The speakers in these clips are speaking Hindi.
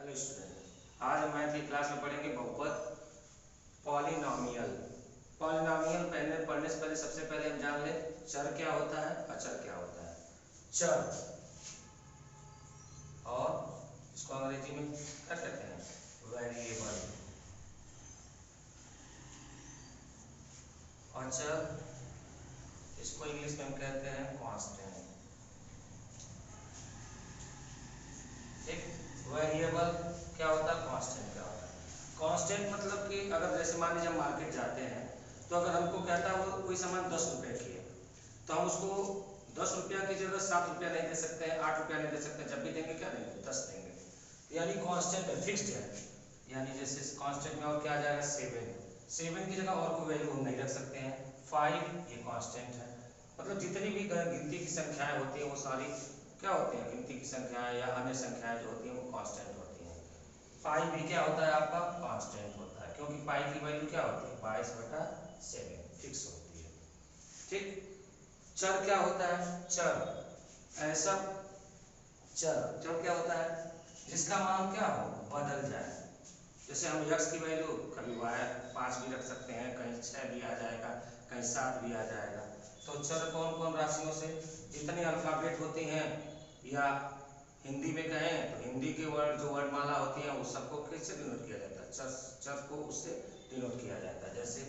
हेलो स्टूडेंट, आज हम मैथ की क्लास में पढ़ेंगे बहुपद पॉलिनॉमियल। पॉलिनॉमियल पढ़ने से पहले सबसे पहले हम जान लें चर क्या होता है, अचर क्या होता है। चर और इसको अंग्रेजी में क्या कहते हैं, वेरिएबल। अचर इसको इंग्लिश में हम कहते हैं कांस्टेंट। ठीक, वेरिएबल क्या होता है, कांस्टेंट क्या होता है। कांस्टेंट मतलब कि अगर जैसे मान लीजिए हम मार्केट जाते हैं तो अगर हमको कहता है वो कोई सामान 10 रुपए की है तो हम उसको 10 रुपया की जगह 7 रुपया नहीं दे सकते हैं, 8 रुपया नहीं दे सकते हैं। जब भी देंगे क्या देंगे, 10 देंगे। यानी कांस्टेंट है, फिक्स्ड है। यानी जैसे कांस्टेंट में और क्या आ जाएगा, 7 की जगह और कोई वैल्यू हम नहीं रख सकते हैं। 5 ये कांस्टेंट है। मतलब जितनी भी गिनती की संख्याएं होती हैं वो सारी क्या होती हैं, गिनती की संख्याएं या अन्य संख्याएं जो होती हैं वो कांस्टेंट होती हैं। पाई भी क्या होता है आपका, कांस्टेंट होता है, क्योंकि पाई की वैल्यू क्या होती है, 22/7 फिक्स होती है। ठीक, चर क्या होता है, चर ऐसा चर क्या होता है जिसका मान क्या हो, बदल जाए। जैसे हम x की वैल्यू कभी y5 भी रख सकते हैं, कहीं 6 भी आ जाएगा, कहीं 7 भी आ जाएगा। तो चर कौन कौन राशियों से, जितने अल्फाबेट होते हैं या हिंदी में कहें तो हिंदी के वर्ड जो वर्णमाला होती है उस सबको कैसे डिनोट किया जाता है, चर को उससे डिनोट किया जाता है। जैसे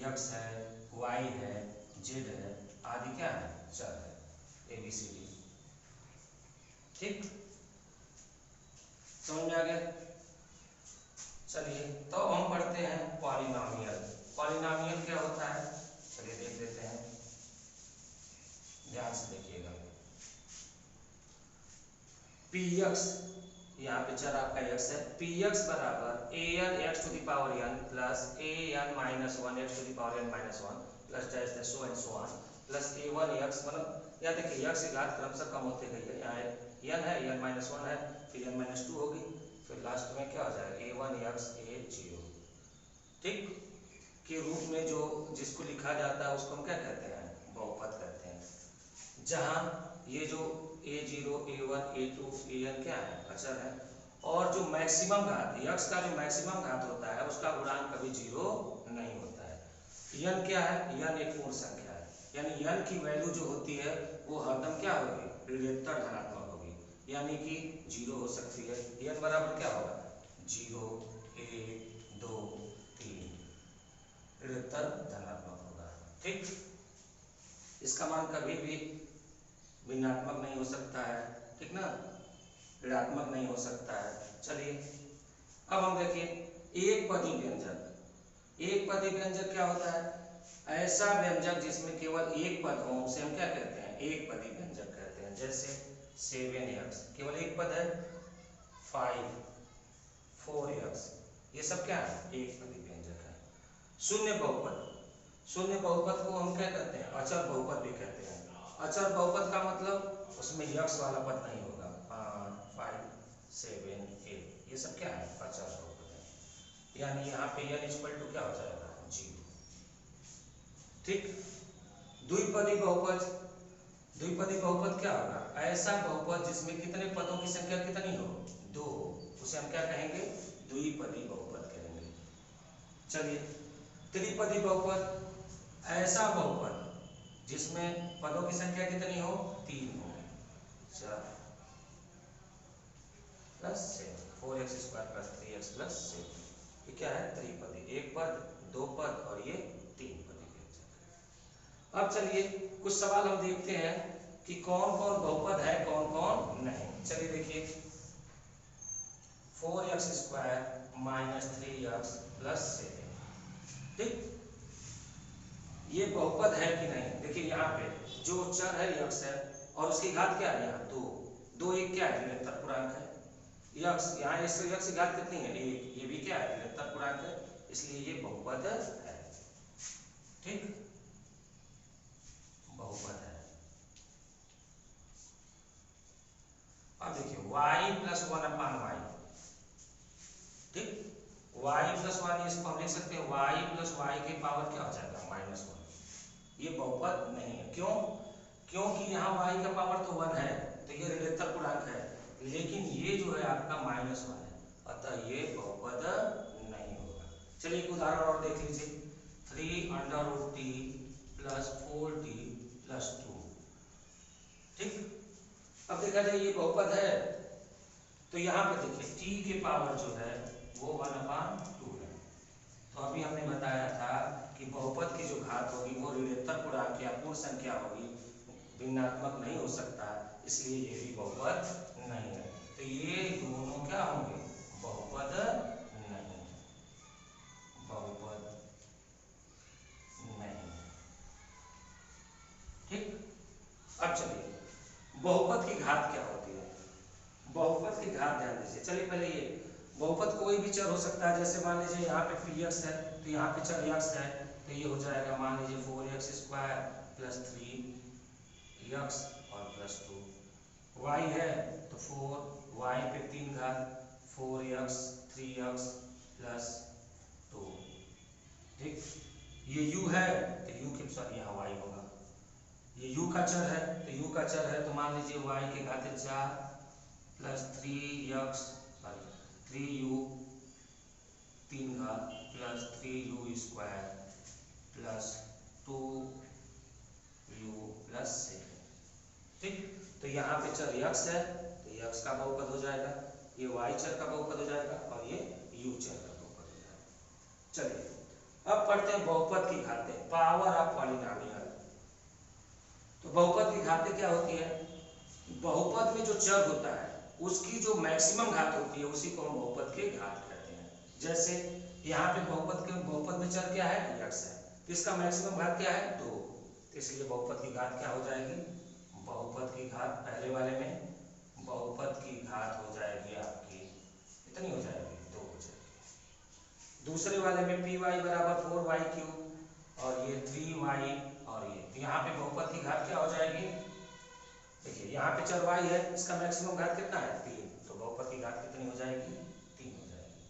x है, y है, z है आदि क्या है, चर है, ABCD। ठीक, समझ में आ गया। चलिए तो हम पढ़ते हैं पॉलिनॉमियल। पॉलिनॉमियल क्या होता है, चलिए देख लेते हैं, ध्यान से देखिएगा। px, यहाँ पे चर आपका x है, px बराबर an x to the power n plus an minus 1 x to the power n minus 1 plus जैसे so and so on plus a1 x, मतलब यहाँ देखिए x की घात क्रमशः कम होते गई है। यहाँ n है, n माइनस 1 है, फिर n माइनस 2 होगी, फिर लास्ट में क्या हो जाएगा, a1 x a0। ठीक, के रूप में जो जिसको लिखा जाता है उसको हम क्या कहते हैं, बहुपद कहते हैं। जहाँ ये जो a0 a1 a2 an क्या है, अचर है, और जो मैक्सिमम घात x का जो मैक्सिमम घात होता है उसका गुणांक कभी 0 नहीं होता है। n क्या है, n एक पूर्ण संख्या है, यानी n की वैल्यू जो होती है वो हरदम क्या होगी, ऋणात्मक धनात्मक होगी, यानी कि 0 हो सकती है। n बराबर क्या होगा, 0 1 2 3 ऋणात्मक धनात्मक होगा। ठीक, इसका मान कभी भी ऋणात्मक नहीं हो सकता है, ठीक ना, ऋणात्मक नहीं हो सकता है। चलिए अब हम देखिए एक पदी व्यंजक। एक पदी व्यंजक क्या होता है, ऐसा व्यंजक जिसमें केवल एक पद हो उसे हम क्या कहते हैं, एक पदी व्यंजक कहते हैं। जैसे 7x केवल एक पद है, 5 4x ये सब क्या है, एक पदी व्यंजक है। शून्य बहुपद, शून्य बहुपद को हम क्या कहते हैं, अचर बहुपद भी कहते हैं। अचर बहुपद का मतलब उसमें x वाला पद नहीं होगा, 5 7 8 ये सब क्या है, अचर बहुपद है। यानी यहाँ पे n इक्वल टू क्या हो जाएगा, 0। ठीक, द्विपदी बहुपद, द्विपदी बहुपद क्या होगा, ऐसा बहुपद जिसमें कितने पदों की संख्या कितनी हो, 2, उसे हम क्या कहेंगे, द्विपदी बहुपद कहेंगे। चलिए त्रिपदी बहुपद, ऐसा बहुपद जिसमें पदों की संख्या कितनी हो, 3 हो, 4 plus 7 4x square plus 3x plus 7 ये क्या है, त्रिपदी, एक पद, दो पद और ये 3 पदी व्यंजक। अब चलिए कुछ सवाल हम देखते हैं कि कौन कौन बहुपद है कौन कौन नहीं। चलिए देखिए 4x square minus 3x plus 7, ठीक, ये बहुपद है कि नहीं। देखिए यहाँ पे जो चर है x है और उसकी घात क्या है, यहाँ 2 2 एक क्या है, ऋणात्मक पूर्णांक है। x यहाँ इससे x की घात कितनी है, 1, ये भी क्या है, ऋणात्मक पूर्णांक है, इसलिए ये बहुपद है। ठीक, बहुपद है। अब देखिए y प्लस 1/y, ठीक, y प्लस 1 इसको हम लिख सकते हैं y प्लस y की पावर क्या हो जाएगा, -1। ये बहुपद नहीं है, क्यों, क्योंकि यहाँ y का पावर तो 1 है तो ये ऋणात्मक पूर्णांक है, लेकिन ये जो है आपका -1 है, अतः ये बहुपद नहीं होगा। चलिए एक उदाहरण और देख लीजिए, 3√t प्लस 4t प्लस 2। ठीक, अब देखा जाए ये बहुपद है, तो यहाँ पे देखिए t के पावर जो है वो 1/2 है। तो अभी हमने बताया था कि बहुपद की जो घात होगी वो ऋणात्मक पूर्णांक या पूर्ण संख्या होगी, भिन्नात्मक नहीं हो सकता, इसलिए ये भी बहुपद नहीं है। तो ये दोनों क्या होंगे, बहुपद नहीं, बहुपद नहीं। ठीक, अब चलिए बहुपद की घात क्या होती है। बहुपद की घात ध्यान दीजिए। चलिए पहले ये बहुपद कोई भी चर हो सकता है, जैसे मान लीजिए यहाँ पे px है तो यहाँ पे चर x है, तो ये हो जाएगा मान लीजिए 4x² प्लस 3x और प्लस 2। y है तो 4y पे 3 घात 4x 3x प्लस 2। ठीक, ये u है तो u के सॉरी यहाँ y होगा, ये u का चर है तो u का चर है तो मान लीजिए y के घाते 4 प्लस 3x सॉरी 3u 3 घात plus 3u² plus 2u plus 6। ठीक, तो यहाँ पे चर x है तो x का बहुपद हो जाएगा, ये y चर का बहुपद हो जाएगा और ये u चर का बहुपद हो जाएगा। चलिए अब पढ़ते हैं बहुपद की घातें, पावर ऑफ पॉलिनोमियल। तो बहुपद की घातें क्या होती है, बहुपद में जो चर होता है उसकी जो मैक्सिमम घात होती है उसी को हम बहुपद की घात कहते हैं। जैसे यहाँ पे बहुपद में चर क्या है, x है, तो इसका मैक्सिमम घात क्या है 2, तो इसलिए बहुपद की घात क्या हो जाएगी, बहुपद की घात पहले वाले में बहुपद की घात हो जाएगी आपकी कितनी हो जाएगी, 2 हो जाएगी। दूसरे वाले में py बराबर 4y³ और ये 3y और ये, यहाँ पे बहुपद की घात क्या हो जाएगी, देखिए यहाँ पे चर y है, इसका मैक्सिमम घात कितना है 3, तो बहुपद की घात कितनी हो जाएगी, 3 हो जाएगी।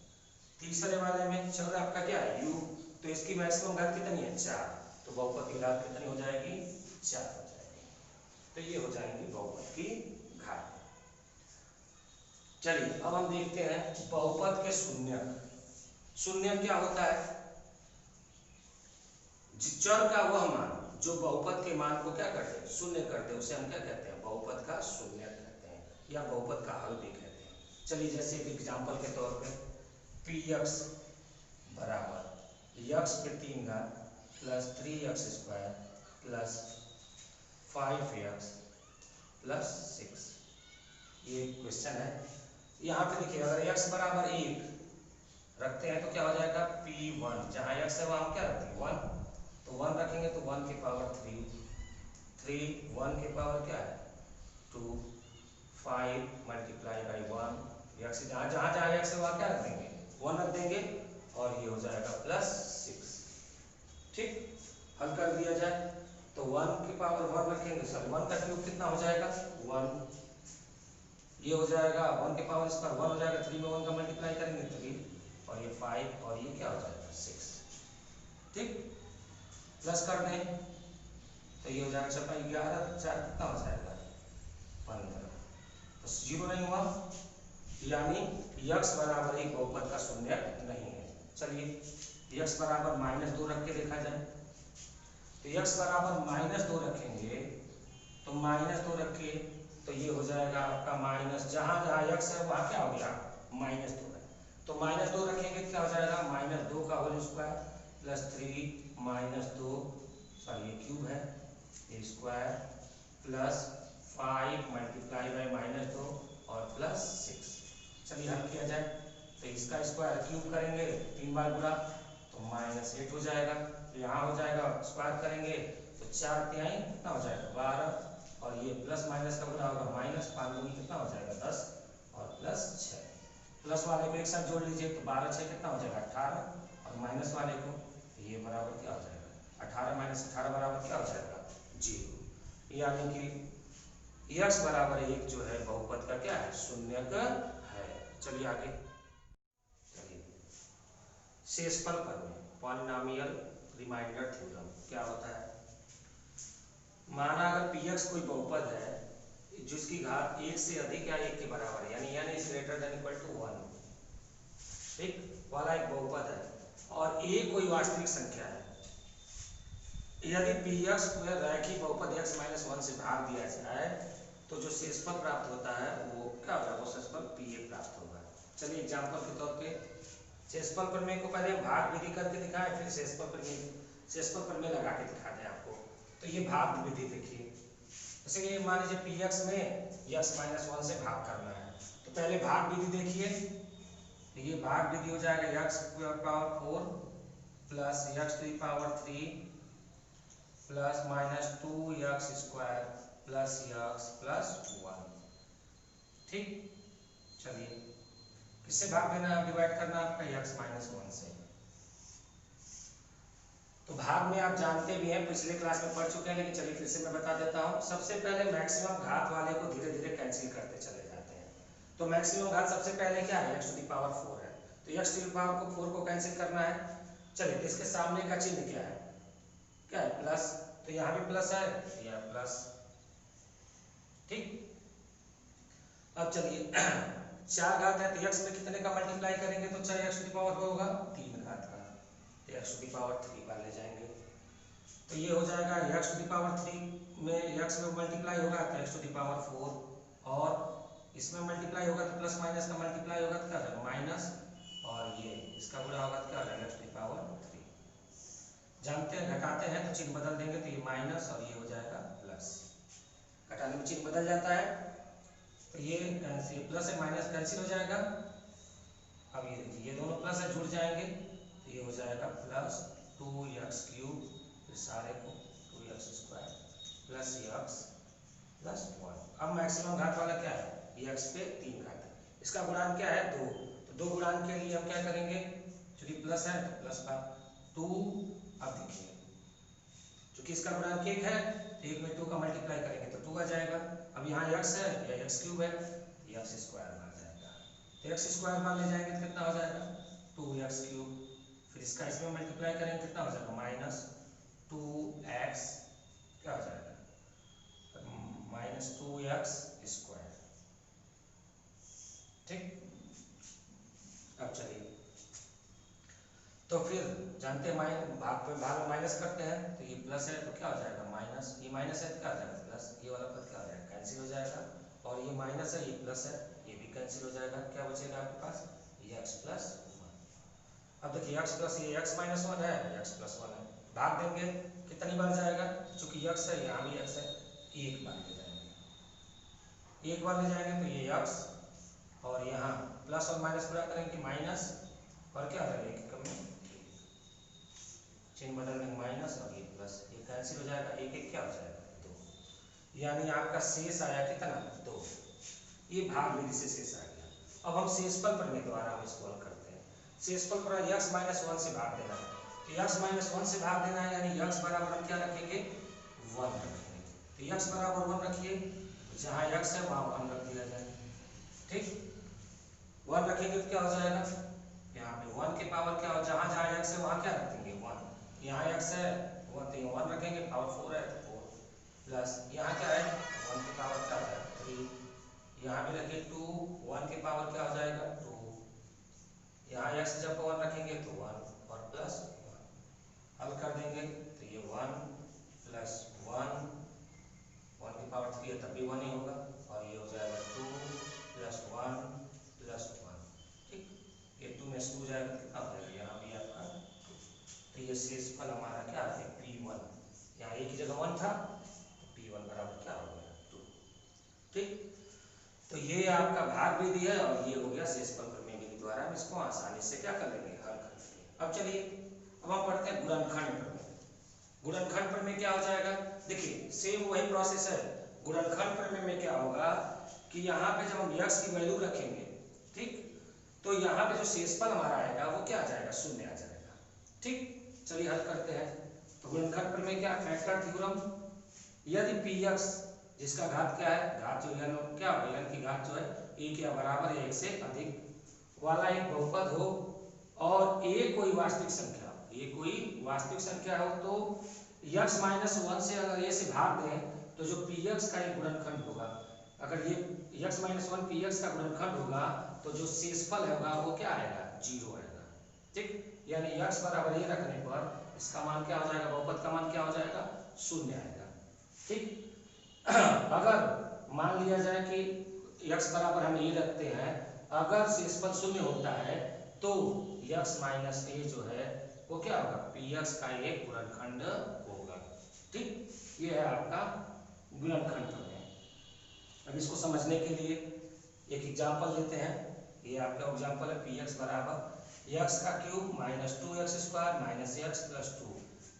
तीसरे वाले में चर आपका क्या है u, तो इसकी मैक्सिमम घात कितनी है 4, तो बहुपद की घात कितनी हो जाएगी, 4 हो जाएगी। तो ये हो जाएंगी बहुपद की घात। चलिए अब हम देखते हैं बहुपद के शून्यक। शून्यक क्या होता है, चर का वह मान जो बहुपद के मान को क्या करते हैं, शून्य करते हैं, उसे हम क्या कहते हैं, बहुपद का शून्यक कहते हैं या बहुपद का हल भी कहते हैं। चलिए जैसे एक एग्जांपल के तौर पे px बराबर x पे 3 घात plus 3x² plus 5x plus 6, ये क्वेश्चन है। यहाँ पे देखिए अगर x बराबर 1 रखते हैं तो क्या हो जाएगा p1, जहाँ x है वहाँ क्या रखते हैं 1, तो 1 रखेंगे तो 1 की पावर 3, 1 की पावर क्या है 2, 5 मल्टीप्लाई बाई 1, x जहाँ x है वहाँ क्या रख देंगे 1 रख देंगे और ये हो जाएगा प्लस 6। ठीक, हल कर दिया जाए तो 1 की पावर 1 रखेंगे, सॉरी 1 का क्यूब कितना हो जाएगा 1, ये हो जाएगा 1 की पावर इस पर 1 हो जाएगा, 3 में 1 का मल्टीप्लाई करेंगे 3 और ये 5 और ये क्या हो जाएगा 6। ठीक, प्लस कर दें तो ये हो जाएगा 11, 4 कितना हो जाएगा 15, तो 0 नहीं हुआ, यानी x बराबर एक बहुपद का शून्यक नहीं है। चलिए x बराबर -2 रख के देखा जाए, तो x बराबर -2 रखेंगे तो -2 रखे तो ये हो जाएगा आपका माइनस, जहाँ x है वहाँ क्या हो गया -2 है, तो -2 रखेंगे क्या हो जाएगा -2 का होल स्क्वायर प्लस 3 -2 सॉरी ये क्यूब है ये स्क्वायर प्लस 5 मल्टीप्लाई बाई -2 और प्लस 6। चलिए हल किया जाए तो इसका स्क्वायर क्यूब करेंगे 3 बार गुणा तो -8 हो जाएगा, तो यहाँ हो जाएगा स्क्वायर करेंगे तो 4 तिहाई कितना हो जाएगा 12 और ये प्लस माइनस का गुणा होगा -5 दूनी कितना हो जाएगा 10 और प्लस 6, प्लस वाले को एक साथ जोड़ लीजिए तो 12 6 कितना हो जाएगा 18 और माइनस वाले को ये बराबर क्या हो जाएगा 18 - 18 बराबर क्या हो जाएगा 0, यानी कि x बराबर 1 जो है बहुपद का क्या है शून्यक है। चलिए आगे, चलिए शेषफल प्रमेय पॉलिनोमियल रिमाइंडर थ्योरम क्या होता है। माना अगर px कोई बहुपद है जिसकी घात 1 से अधिक या 1 के बराबर है, यानी n is greater than equal to 1, वाला एक बहुपद है और a कोई वास्तविक संख्या है, यदि पी एक्स को रैखिक बहुपद x माइनस 1 से भाग दिया जाए तो जो शेषफल प्राप्त होता है वो क्या होगा, वो शेषफल पी ए प्राप्त होगा। चलिए एग्जाम्पल के तौर पे शेषफल प्रमेय को पहले भाग विधि करके दिखाएं, फिर शेषफल प्रमेय लगा के दिखा दें आपको। तो ये भाग विधि देखिए, जैसे कि मान लीजिए पी एक्स में x माइनस 1 से भाग करना है, तो पहले भाग विधि देखिए। तो ये भाग विधि हो जाएगा x to the power 4 plus x to the power 3 plus minus 2x square plus x plus 1। ठीक, चलिए किससे भाग देना है, डिवाइड करना आपका x माइनस 1 से। तो भाग में आप जानते भी हैं, पिछले क्लास में पढ़ चुके हैं, लेकिन चलिए फिर से मैं बता देता हूँ। सबसे पहले मैक्सिमम घात वाले को धीरे धीरे कैंसिल करते चले जाते हैं। तो मैक्सिमम घात सबसे पहले क्या है, x टू द पावर 4 है, तो x टू द पावर 4 को कैंसिल करना है। चलिए इसके सामने का चिन्ह क्या है, क्या है, प्लस, तो यहाँ भी प्लस है, यहाँ प्लस। ठीक, अब चलिए 4 घात है तो x में कितने का मल्टीप्लाई करेंगे तो 4x टू द पावर होगा 3 घात का, तो x टू द पावर 3 बार ले जाएंगे। तो ये हो जाएगा x टू द पावर 3 में x में मल्टीप्लाई होगा तो x टू द पावर 4, और इसमें मल्टीप्लाई होगा तो प्लस माइनस का मल्टीप्लाई होगा तो क्या होगा माइनस, और ये इसका गुणा होगा तो क्या हो जाएगा x टू द पावर 3। जानते हैं घटाते हैं तो चिन्ह बदल देंगे, तो ये माइनस और ये हो जाएगा प्लस, घटाने में चिन्ह बदल जाता है। तो ये प्लस से माइनस कैंसिल हो जाएगा। अब ये देखिए ये दोनों प्लस है जुड़ जाएंगे, तो ये हो जाएगा प्लस 2x क्यूब, फिर सारे को 2x square plus x plus 1। अब मैक्सिमम घात वाला क्या है, x पे 3 घात है, इसका गुणांक क्या है 2, तो 2 गुणांक के लिए हम क्या करेंगे, चूंकि प्लस है तो प्लस का 2। अब देखिए चूंकि इसका गुणांक 1 है तो 1 में 2 का मल्टीप्लाई करेंगे तो 2 आ जाएगा। अब यहाँ x है या x क्यूब है, x स्क्वायर बन जाएगा, तो x स्क्वायर मान ले जाएंगे तो कितना हो जाएगा 2x क्यूब, फिर इसका इसमें मल्टीप्लाई करेंगे कितना हो जाएगा माइनस 2x, क्या हो जाएगा माइनस 2x स्क्वायर। ठीक, अब चलिए तो फिर जानते हैं भाग में माइनस करते हैं, तो ये प्लस है तो क्या हो जाएगा माइनस, ये माइनस है तो क्या हो जाएगा प्लस, ये वाला पद क्या हो जाएगा कैंसिल हो जाएगा, और ये माइनस है ये प्लस है ये भी कैंसिल हो जाएगा। क्या बचेगा आपके पास, ये x प्लस 1। अब देखिए x प्लस ये x माइनस 1 है, x प्लस 1 है, भाग देंगे कितनी बार जाएगा, चूंकि x है यहाँ भी x है, एक बार ले जाएंगे, एक बार ले जाएंगे तो ये x, और यहाँ प्लस और माइनस पूरा करेंगे माइनस, और क्या हो जाएगा एक कम में चिन्ह बदल देंगे माइनस और ये प्लस, ये कैंसिल हो जाएगा, एक एक क्या हो जाएगा 2, यानी आपका शेष आया कितना 2। ये भाग विधि से शेष आ गया। अब हम शेषफल प्रमेय द्वारा हम इसको हल करते हैं। शेषफल प्रमेय x माइनस 1 से भाग देना है, तो x माइनस 1 से भाग देना है, यानी x बराबर हम क्या रखेंगे 1 रखेंगे, तो x बराबर 1 रखिए, जहाँ x है वहाँ 1 रख दिया जाए। ठीक, 1 रखेंगे तो क्या हो जाएगा, यहाँ पे 1 के पावर क्या हो, जहाँ जहाँ x है वहाँ क्या रख देंगे 1, यहाँ x है 1 तो 1 रखेंगे, पावर 4 है तो 4, प्लस यहाँ क्या है 1 के पावर क्या हो जाएगा 3, यहाँ भी रखिए 2, 1 के पावर क्या हो जाएगा 2, यहाँ x जब 1 रखेंगे तो 1 और प्लस 1, हल कर देंगे तो ये 1 प्लस 1, 1 की पावर 3 है तब भी 1 ही होगा, और ये हो जाएगा 2 प्लस 1 प्लस 1। ठीक, ये 2 में से 2 जाएगा तो कितना हो जाएगा, यहाँ भी आपका 2, तो ये शेषफल हमारा क्या है P1, यहाँ एक ही जगह 1 था तो P1 बराबर क्या हो गया 2। ठीक, तो ये आपका भाग विधि है और ये हो गया शेषफल प्रमेय विधि द्वारा हम इसको आसानी से क्या कर लेंगे हल कर लेंगे। अब चलिए अब हम पढ़ते हैं गुणनखंड प्रमेय। गुणनखंड प्रमेय क्या हो जाएगा, देखिए सेम वही प्रोसेस है। गुणनखंड प्रमेय में क्या होगा कि यहाँ पे जब हम x की वैल्यू रखेंगे, ठीक, तो यहाँ पे जो शेषफल हमारा आएगा वो क्या आ जाएगा 0 आ जाएगा। ठीक, चलिए हल करते हैं। तो गुणनखंड प्रमेय क्या, फैक्टर थ्योरम, यदि px जिसका घात क्या है, घात जो n क्या होगा, n की घात जो है 1 या बराबर या 1 से अधिक वाला एक बहुपद हो और a कोई वास्तविक संख्या, a कोई वास्तविक संख्या हो, तो x माइनस 1 से अगर a से भाग दें तो जो px का एक गुणनखंड होगा, अगर ये x माइनस 1 px का गुणनखंड होगा तो जो शेषफल होगा वो क्या आएगा 0 आएगा। ठीक, यानी x बराबर ये रखने पर इसका मान क्या हो जाएगा, बहुपद का मान क्या हो जाएगा, शून्य आएगा। ठीक, अगर मान लिया जाए कि x बराबर हम ये रखते हैं, अगर शेषफल शून्य होता है तो x माइनस ए जो है वो क्या होगा, px का एक गुणनखंड होगा। ठीक, ये है आपका गुणनखंड प्रमेय। अब इसको समझने के लिए एक एग्जाम्पल देते हैं। ये आपका एग्जाम्पल है px बराबर x का cube minus 2x square minus x plus 2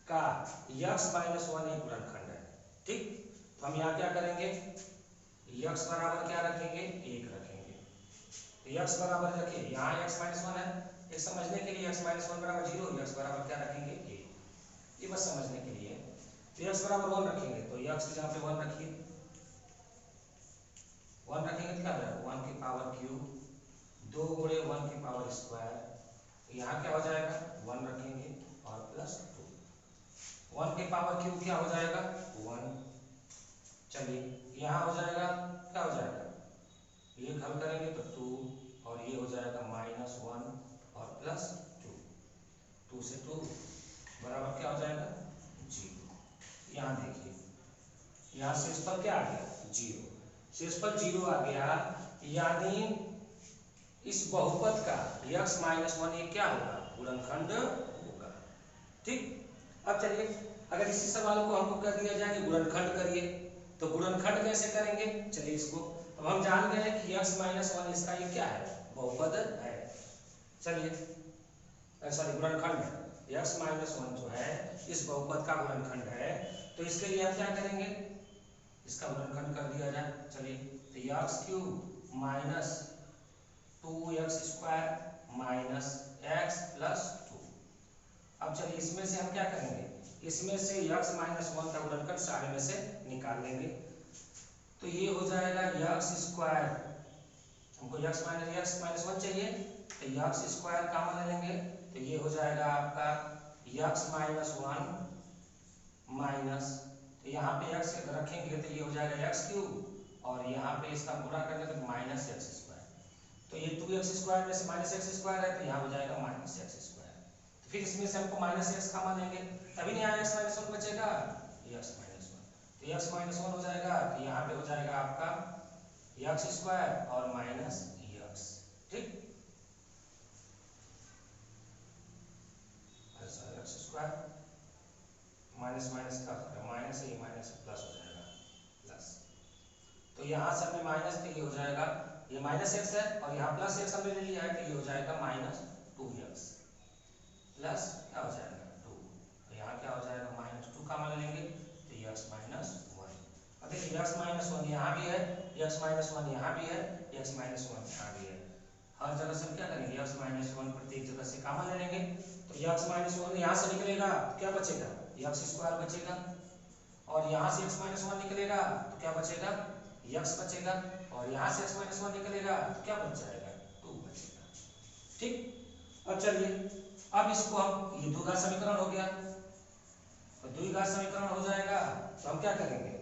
का x माइनस 1 एक गुणनखंड है। ठीक, तो हम यहाँ क्या करेंगे, x बराबर क्या रखेंगे, 1 रखेंगे। तो x बराबर रखिए, यहाँ x माइनस 1 है, ये समझने के लिए x माइनस 1 बराबर 0, x बराबर क्या रखेंगे, 1, ये बस समझने के लिए। तो x बराबर 1 रखेंगे, तो x यहाँ पे 1 रखिए, 1 रखेंगे तो क्या हो जाएगा, 1 की पावर क्यूब 2 गुणे 1 की पावर स्क्वायर, यहाँ क्या हो जाएगा, 1 रखेंगे और प्लस 2, 1 की पावर क्यूब क्या हो जाएगा, 1। चलिए यहाँ हो जाएगा, क्या हो जाएगा, ये हल करेंगे तो 2 और ये हो जाएगा माइनस 1 और प्लस 2, 2 से 2 बराबर क्या हो जाएगा, 0। यहाँ देखिए, यहाँ शेषफल क्या आ गया, 0, शेषफल 0 आ गया, यानी इस बहुपद का x माइनस 1 ये क्या होगा, गुणनखंड होगा। ठीक, अब चलिए अगर इसी सवाल को हमको कर दिया जाए कि गुणनखंड करिए, तो गुणनखंड कैसे करेंगे, चलिए इसको अब हम जान गए हैं कि x माइनस 1 इसका ये क्या है, बहुपद है। चलिए सॉरी गुणनखंड है, x माइनस 1 जो है इस बहुपद का गुणनखंड है, तो इसके लिए हम क्या करेंगे, इसका गुणनखंड कर दिया जाए। चलिए तो x cube minus 2x square minus x plus 2। अब चलिए इसमें से हम क्या करेंगे, इसमें से x माइनस 1 का गुणनखंड सारे में से निकाल लेंगे, तो ये हो जाएगा x स्क्वायर, हमको x माइनस 1 चाहिए, तो x स्क्वायर कॉमन ले लेंगे, तो ये हो जाएगा आपका x माइनस 1 माइनस, तो यहाँ पे x रखेंगे तो ये हो जाएगा x क्यूब, और यहाँ पे इसका गुणा करेंगे तो माइनस x स्क्वायर, तो ये 2x स्क्वायर में से माइनस x स्क्वायर है, तो यहाँ हो जाएगा माइनस x स्क्वायर। तो फिर इसमें से हमको माइनस x कॉमन लेंगे, तभी नहीं यहाँ x माइनस 1 बचेगा, x माइनस 1, तो x माइनस 1 हो जाएगा, तो यहाँ पे हो जाएगा आपका x स्क्वायर और माइनस x। ठीक, ऐसा x स्क्वायर माइनस माइनस का माइनस, ये माइनस प्लस हो जाएगा प्लस, तो यहाँ से हमें माइनस, तो ये हो जाएगा, ये माइनस x है और यहाँ प्लस x हमने ले लिया है, तो ये हो जाएगा माइनस 2x प्लस क्या हो जाएगा 2, तो यहाँ क्या हो जाएगा माइनस 2 का मान लेंगे, तो x माइनस 1। अब देखिए x माइनस 1 यहाँ भी है, x माइनस 1 यहाँ भी है, x माइनस 1 यहाँ भी है, हर जगह से हम क्या करेंगे, x माइनस 1 प्रत्येक जगह से कॉमन ले लेंगे, तो x माइनस 1 यहाँ से निकलेगा तो क्या बचेगा, x स्क्वायर बचेगा, और यहाँ से x माइनस 1 निकलेगा तो क्या बचेगा, x बचेगा, और यहाँ से x माइनस 1 निकलेगा तो क्या बच जाएगा, 2 बचेगा। ठीक, अब चलिए अब इसको हम, ये द्विघात समीकरण हो गया, तो द्विघात समीकरण हो जाएगा, तो हम क्या करेंगे,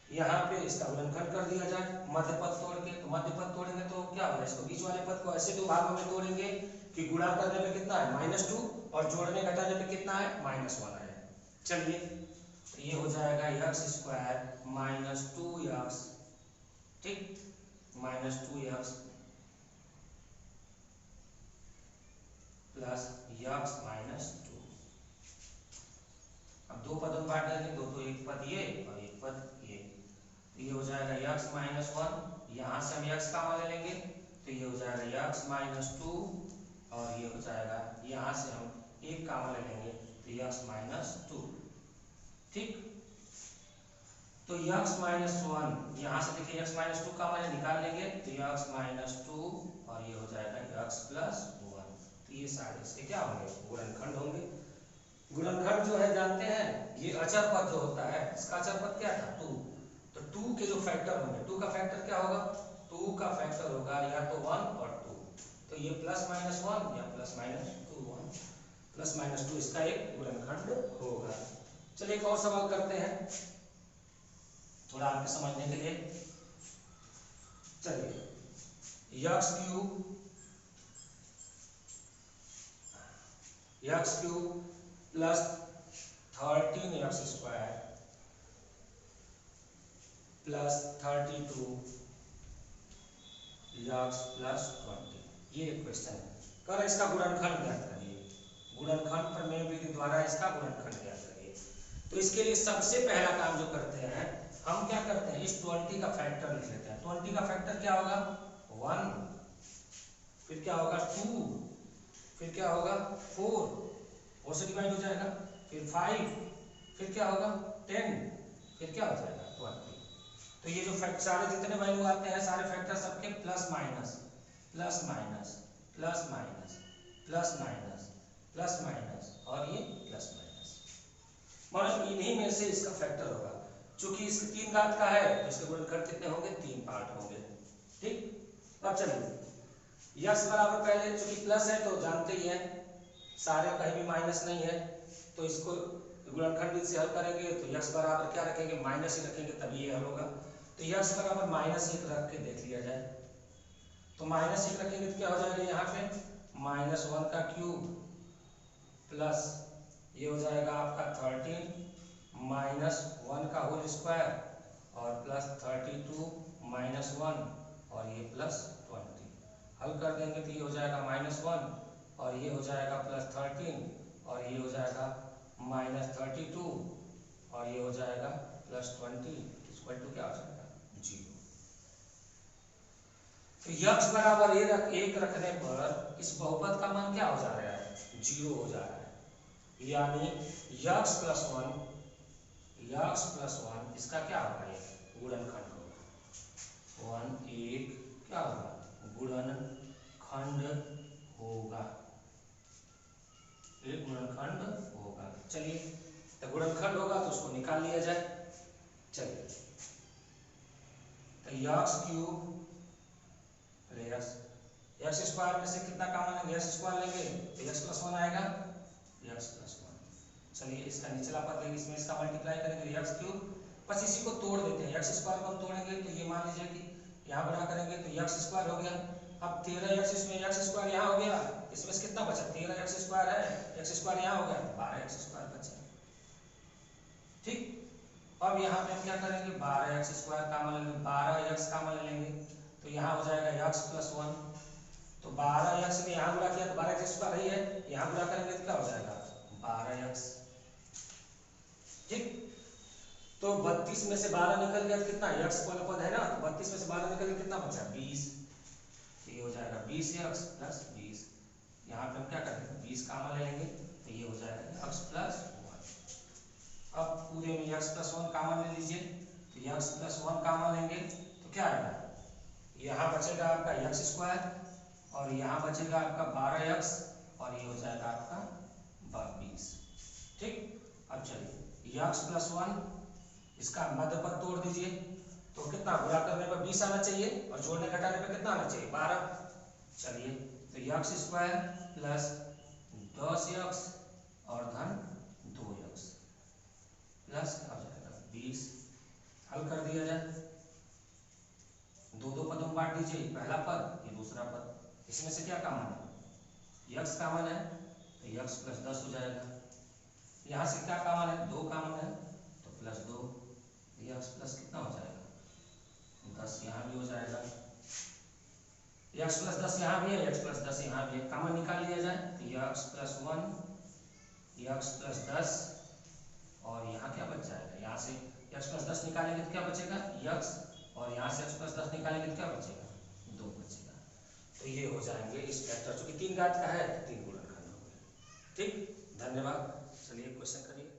यहाँ पे इसका गुणनखंड कर दिया जाए मध्य पद तोड़ के, तो मध्य पद तोड़ेंगे तो क्या होगा, इसको बीच वाले पद को ऐसे दो भागों में तोड़ेंगे कि गुणा करने में कितना है -2 और जोड़ने घटाने में कितना है -1 है। चलिए तो ये हो जाएगा x स्क्वायर माइनस 2x, ठीक, minus 2x plus x minus 2। अब दो पदों में बांट देंगे, दो तो एक पद ये और एक पद ये, तो ये हो जाएगा x माइनस 1, यहाँ से हम x कॉमन ले लेंगे, तो ये हो जाएगा x माइनस 2, और ये हो जाएगा यहाँ से हम एक कॉमन ले लेंगे, तो x माइनस 2। ठीक, तो x माइनस 1 यहाँ से देखिए x माइनस 2 कॉमन निकाल लेंगे, तो x माइनस 2 और ये हो जाएगा x प्लस 1, तो ये सारे इसके क्या होंगे, गुणनखंड होंगे। गुणनखंड जो है जानते हैं, ये अचर पद जो होता है, इसका अचर पद क्या था 2, तो 2 के जो फैक्टर होंगे, 2 का फैक्टर क्या होगा, 2 का फैक्टर होगा या तो 1 और 2, तो ये प्लस माइनस 1 या प्लस माइनस 2, 1 प्लस माइनस 2 इसका एक गुणनखंड होगा। चलिए एक और सवाल करते हैं थोड़ा आपके समझने के लिए। चलिए x cube x cube plus 13x square plus 32 x plus 20। ये एक क्वेश्चन है। कर इसका गुणनखंड ज्ञात करिए। गुणनखंड प्रमेय विधि द्वारा इसका गुणनखंड ज्ञात करिए। तो इसके लिए सबसे पहला काम जो करते हैं, हम क्या करते हैं, इस 20 का फैक्टर लिख लेते हैं। 20 का फैक्टर क्या होगा 1, फिर क्या होगा 2, फिर क्या होगा 4 और से डिवाइड हो जाएगा, फिर 5, फिर क्या होगा 10, फिर क्या हो जाएगा 20। तो ये जो फैक्टर सारे जितने वैल्यू आते हैं सारे फैक्टर सबके plus minus plus minus plus minus plus minus plus minus और ये प्लस माइनस, मतलब इन्हीं में से इसका फैक्टर होगा। चूंकि इसके 3 घात का है तो इसके गुणनखंड कितने होंगे, 3 पार्ट होंगे। ठीक, अब चलिए यक्स बराबर, पहले चूंकि प्लस है तो जानते ही हैं सारे कहीं भी माइनस नहीं है, तो इसको गुणनखंड विधि से हल करेंगे तो यक्स बराबर क्या रखेंगे, माइनस ही रखेंगे, तभी ये हल होगा। तो यक्स बराबर -1 रख के देख लिया जाए। तो -1 रखेंगे तो क्या हो जाएगा, यहाँ पे -1 का क्यूब प्लस ये हो जाएगा आपका 13 -1 का होल स्क्वायर और प्लस 32 -1 और ये प्लस 20। हल कर देंगे तो ये हो जाएगा -1 और ये हो जाएगा प्लस 13 और ये हो जाएगा -32 और ये हो जाएगा प्लस 20 इक्वल टू क्या हो जाएगा 0। तो यक्स बराबर 1 रखने पर इस बहुपद का मान क्या हो जा रहा है, 0 हो जा रहा है। यानी यक्स प्लस 1 इसका क्या होगा, ये गुणनखंड होगा। 1 1 क्या होगा, गुणनखंड होगा, एक गुणनखंड होगा। चलिए तो गुणनखंड होगा तो उसको निकाल लिया जाए। चलिए तो यक्स क्यूब एक्स स्क्वायर में से कितना कॉमन लेंगे, एक्स स्क्वायर लेंगे तो एक्स प्लस 1 आएगा, एक्स प्लस 1। चलिए इसका निचला पद लेंगे, इसमें इसका मल्टीप्लाई करेंगे एक्स क्यूब, बस इसी को तोड़ देते हैं। एक्स स्क्वायर को हम तोड़ेंगे तो ये मान लीजिए कि यहाँ बड़ा करेंगे तो एक्स स्क्वायर हो गया। अब 13x इसमें एक्स स्क्वायर यहाँ हो गया, इसमें से कितना बचा, 13x स्क्वायर है, एक्स स्क्वायर यहाँ हो गया, 12x स्क्वायर बचा। ठीक, अब यहाँ पे हम क्या करेंगे, 12x स्क्वायर कॉमन लेंगे, 12x कॉमन लेंगे तो यहाँ हो जाएगा x प्लस 1। तो 12x में यहाँ गुणा किया तो 12x स्क्वायर ही है, यहाँ गुणा करेंगे तो क्या हो जाएगा 12x। ठीक, तो 32 में से 12 निकल गया तो कितना, x वाला पद है ना, तो 32 में से 12 निकल गया कितना बचा 20। तो ये हो जाएगा 20x प्लस 20। यहाँ पे हम क्या करेंगे 20 कॉमन ले लेंगे तो ये हो जाएगा x प्लस 1। अब पूरे में x प्लस 1 कॉमन ले लीजिए, तो x प्लस 1 कॉमन लेंगे तो क्या आएगा, यहाँ बचेगा आपका एक्स स्क्वायर और यहाँ बचेगा आपका 12x और ये हो जाएगा आपका 20। ठीक, अब चलिए एक्स प्लस 1 इसका मध्य पद तोड़ दीजिए तो कितना, गुणा करने पर 20 आना चाहिए और जोड़ने घटाने पर कितना आना चाहिए 12। चलिए तो एक्स स्क्वायर प्लस 10x और धन 2x प्लस क्या हो जाएगा 20। हल कर दिया जाए, दो पदों में बांट दीजिए, पहला पद ये दूसरा पद, इसमें से क्या कॉमन है, x कॉमन है तो x प्लस 10 हो जाएगा। यहाँ से क्या कॉमन है, 2 कॉमन है तो प्लस 2, x प्लस कितना हो जाएगा 10, यहाँ भी हो जाएगा, x प्लस 10 यहाँ भी है, x प्लस 10 यहाँ भी है, कॉमन निकाल लिया जाए तो x प्लस 1 x प्लस 10 और यहाँ क्या बच जाएगा, यहाँ से x प्लस 10 निकालेंगे तो क्या बचेगा x और यहाँ से x प्लस 10 निकालेंगे तो क्या बचेगा 2 बचेगा। तो ये हो जाएंगे इस फैक्टर, चूंकि 3 घात का है 3 गुणनखंड हो गए। ठीक, धन्यवाद। चलिए क्वेश्चन करिए।